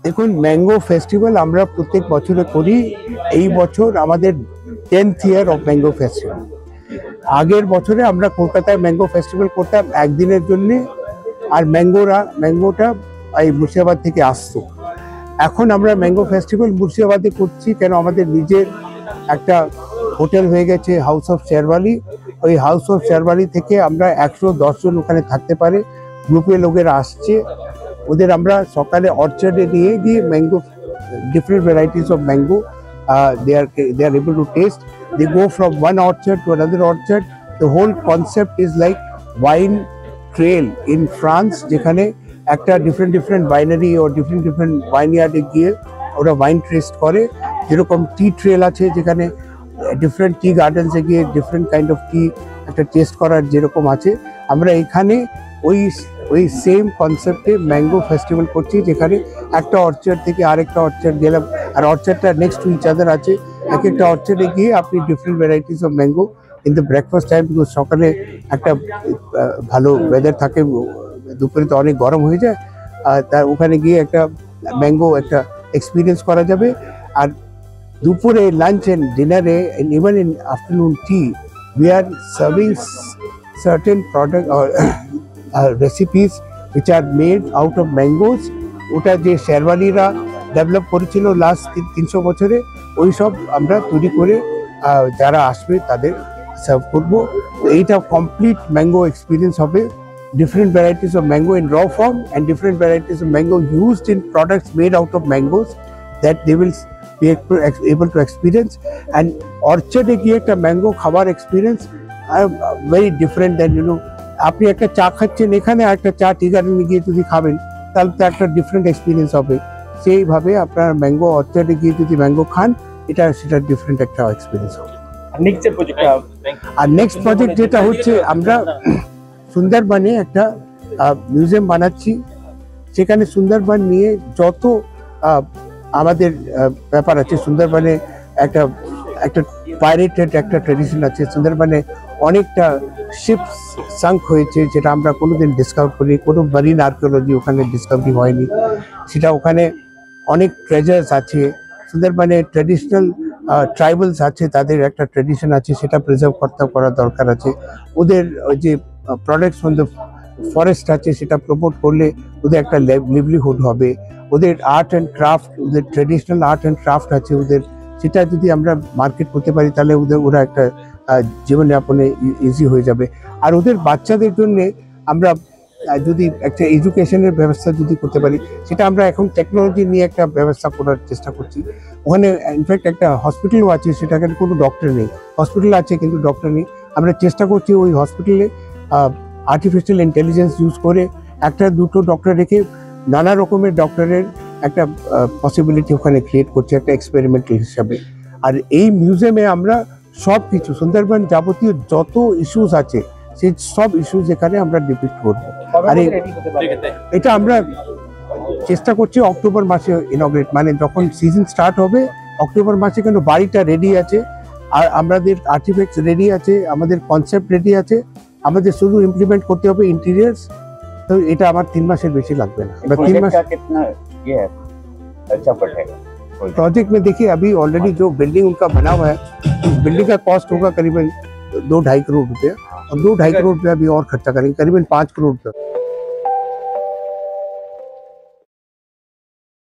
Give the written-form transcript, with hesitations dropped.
দেখুন, mango festival আমরা প্রত্যেক বছরে করি। এই বছর আমাদের 10th year of mango festival. আগের বছরে আমরা কলকাতায় ম্যাঙ্গো ফেস্টিভ্যাল করতাম একদিনের জন্য, আর ম্যাঙ্গোটা এই মুর্শিদাবাদ থেকে আসতো। এখন আমরা ম্যাঙ্গো ফেস্টিভ্যাল মুর্শিদাবাদে করছি, কেন আমাদের নিজের একটা হোটেল হয়ে গেছে হাউস অফ শেরওয়ালি। ওই হাউস অফ শেরওয়ালি থেকে আমরা 110 জন ওখানে থাকতে পারে গ্রুপে লোকেরা আসছে। ওদের আমরা সকালে অর্চার্ডে নিয়ে গিয়ে mango, different varieties of mango they are able to taste. They go from one orchard to another orchard. The whole concept is like wine trail in France, যেখানে একটা ডিফারেন্ট বাইনারি ও ডিফারেন্ট ওয়াইনইয়ার্ডে গিয়ে ওরা ওয়াইন টেস্ট করে। যেরকম টি trail আছে, যেখানে different টি গার্ডেন্সে গিয়ে different kind of টি একটা টেস্ট করার যেরকম আছে, আমরা এখানে ওই সেম কনসেপ্টে ম্যাঙ্গো ফেস্টিভ্যাল করছি, যেখানে একটা অর্চার্ড থেকে আরেকটা অর্চার্ড গেলাম, আর অর্চার্ডটা নেক্সট টু ইচ আদার আছে। এক একটা অর্চার্ডে গিয়ে আপনি different varieties of mango in the breakfast time, because সকালে একটা ভালো ওয়েদার থাকে, দুপুরে তো অনেক গরম হয়ে যায়, তার ওখানে গিয়ে একটা ম্যাঙ্গো একটা এক্সপিরিয়েন্স করা যাবে। আর দুপুরে লাঞ্চ এন্ড ডিনারে and even in afternoon tea, we are serving certain product or recipes which are made out of mangoes. ওটা যে শেরওয়ালিরা ডেভেলপ করেছিল লাস্ট 300 বছরে, ওই সব আমরা তৈরি করে যারা আসবে তাদের সার্ভ করবো। এইটা কমপ্লিট ম্যাঙ্গো এক্সপিরিয়েন্স হবে। Different varieties of mango in raw form and different varieties of mango used in products made out of mangoes that they will be able to experience. And orchard e giye ekta mango khabar experience very different than, you know, আপনি একটা চা খাচ্ছেন এখানে, একটা চা টি গার্ডেনে গিয়ে যদি খাবেন তাহলে তো একটা ডিফারেন্ট এক্সপিরিয়েন্স হবে। সেইভাবে আপনার ম্যাঙ্গো অর্চার্ডে গিয়ে যদি ম্যাঙ্গো খান, সেটা ডিফারেন্ট একটা এক্সপিরিয়েন্স হবে। আর নেক্সট প্রজেক্ট যেটা হচ্ছে, আমরা সুন্দরবনে একটা মিউজিয়াম বানাচ্ছি। সেখানে সুন্দরবন নিয়ে যত আমাদের ব্যাপার আছে, সুন্দরবনে একটা পাইরেটেড একটা ট্রেডিশন আছে। সুন্দরবনে অনেকটা শিপস সাঙ্ক হয়েছে, যেটা আমরা কোনোদিন ডিসকাভার করি, কোনো মারিন আর্কিওলজি ওখানে ডিসকাভারি হয়নি। সেটা ওখানে অনেক ট্রেজার্স আছে। সুন্দরবনে ট্রেডিশনাল ট্রাইবালস আছে, তাদের একটা ট্রেডিশন আছে, সেটা প্রিজার্ভ করা দরকার আছে। ওদের যে প্রোডাক্টস ফ্রম দ্য ফরেস্ট আছে, সেটা প্রমোট করলে ওদের একটা লিভলিহুড হবে। ওদের আর্ট অ্যান্ড ক্রাফট, ওদের ট্রেডিশনাল আর্ট অ্যান্ড ক্রাফট আছে ওদের, সেটা যদি আমরা মার্কেট করতে পারি তাহলে ওরা একটা জীবনযাপনে ইজি হয়ে যাবে। আর ওদের বাচ্চাদের জন্যে আমরা যদি একটা এডুকেশনের ব্যবস্থা যদি করতে পারি, সেটা আমরা এখন টেকনোলজি নিয়ে একটা ব্যবস্থা করার চেষ্টা করছি। ওখানে ইনফ্যাক্ট একটা হসপিটালও আছে, সেটাকে কোনো ডক্টর নেই। হসপিটাল আছে কিন্তু ডক্টর নেই। আমরা চেষ্টা করছি ওই হসপিটালে আর্টিফিশিয়াল ইন্টেলিজেন্স ইউজ করে একটা দুটো ডক্টর রেখে নানা রকমের ডক্টরের একটা পসিবিলিটি ওখানে ক্রিয়েট করছে একটা এক্সপেরিমেন্টাল হিসাবে। আর এই মিউজিয়ামে আমরা সব কিছু সুন্দরবন যাবতীয় যত ইস্যুস আছে, সেই সব ইস্যুস এখানে আমরা ডিপিক্ট করবো। আর এটা আমরা চেষ্টা করছি অক্টোবর মাসে ইনগ্রেট, মানে যখন সিজন স্টার্ট হবে অক্টোবর মাসে, কেন বাড়িটা রেডি আছে, আর আমাদের আর্টিফ্যাক্টস রেডি আছে, আমাদের কনসেপ্ট রেডি আছে, আমাদের শুধু ইমপ্লিমেন্ট করতে হবে ইন্টেরিয়ার্স। तो এটা আমার 3 মাসের বেশি লাগবে না। আমরা 3 মাস कितना ये है अच्छा पड़ेगा प्रोजेक्ट में। देखिए अभी ऑलरेडी जो बिल्डिंग उनका बना हुआ है, उस बिल्डिंग का कॉस्ट होगा करीबन 2-2.5 करोड़ रुपया, और 2-2.5 करोड़ रुपया अभी और खर्चा करेंगे, करीबन 5 करोड़ रुपया।